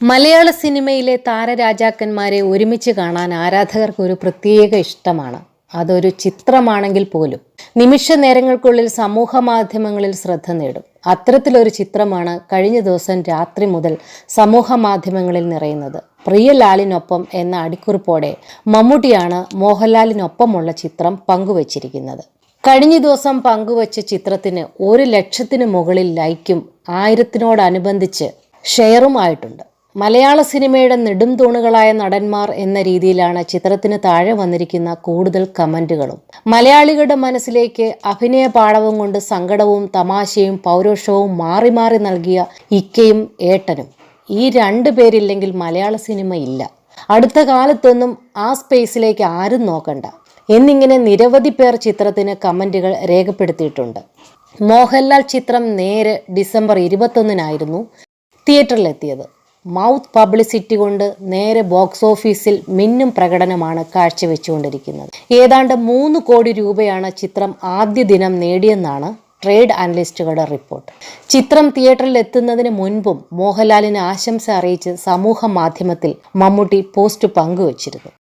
മലയാള സിനിമയിലെ താരരാജാക്കന്മാരെ ഒരുമിച്ച് കാണാൻ ആരാധകർക്ക് ഒരു പ്രത്യേക ഇഷ്ടമാണ്. അതൊരു ചിത്രമാണെങ്കിൽ പോലും നിമിഷ നേരങ്ങൾക്കുള്ളിൽ സമൂഹ മാധ്യമങ്ങളിൽ ശ്രദ്ധ നേടും. അത്തരത്തിലൊരു ചിത്രമാണ് കഴിഞ്ഞ ദിവസം രാത്രി മുതൽ സമൂഹ മാധ്യമങ്ങളിൽ നിറയുന്നത്. പ്രിയലാലിനൊപ്പം എന്ന അടിക്കുറിപ്പോടെ മമ്മൂട്ടിയാണ് മോഹൻലാലിനൊപ്പമുള്ള ചിത്രം പങ്കുവച്ചിരിക്കുന്നത്. കഴിഞ്ഞ ദിവസം പങ്കുവച്ച ചിത്രത്തിന് 1,00,000 മുകളിൽ ലൈക്കും 1000-നോടനുബന്ധിച്ച് ഷെയറുമായിട്ടുണ്ട്. മലയാള സിനിമയുടെ നെടുംതൂണുകളായ നടന്മാർ എന്ന രീതിയിലാണ് ചിത്രത്തിന് താഴെ വന്നിരിക്കുന്ന കൂടുതൽ കമന്റുകളും. മലയാളികളുടെ മനസ്സിലേക്ക് അഭിനയ പാടവം കൊണ്ട് സങ്കടവും തമാശയും പൗരുഷവും മാറി മാറി നൽകിയ ഇക്കയും ഏട്ടനും, ഈ 2 പേരില്ലെങ്കിൽ മലയാള സിനിമ ഇല്ല. അടുത്ത കാലത്തൊന്നും ആ സ്പേസിലേക്ക് ആരും നോക്കണ്ട എന്നിങ്ങനെ നിരവധി പേർ ചിത്രത്തിന് കമന്റുകൾ രേഖപ്പെടുത്തിയിട്ടുണ്ട്. മോഹൻലാൽ ചിത്രം നേരെ ഡിസംബർ 21-നായിരുന്നു തിയേറ്ററിലെത്തിയത്. മൗത്ത് പബ്ലിസിറ്റി കൊണ്ട് നേരെ ബോക്സ് ഓഫീസിൽ മിന്നും പ്രകടനമാണ് കാഴ്ചവെച്ചുകൊണ്ടിരിക്കുന്നത്. ഏതാണ്ട് 3 കോടി രൂപയാണ് ചിത്രം ആദ്യ ദിനം നേടിയെന്നാണ് ട്രേഡ് അനലിസ്റ്റുകളുടെ റിപ്പോർട്ട്. ചിത്രം തിയേറ്ററിൽ എത്തുന്നതിന് മുൻപും മോഹൻലാലിന് ആശംസ അറിയിച്ച് സമൂഹ മാധ്യമത്തിൽ മമ്മൂട്ടി പോസ്റ്റ് പങ്കുവച്ചിരുന്നു.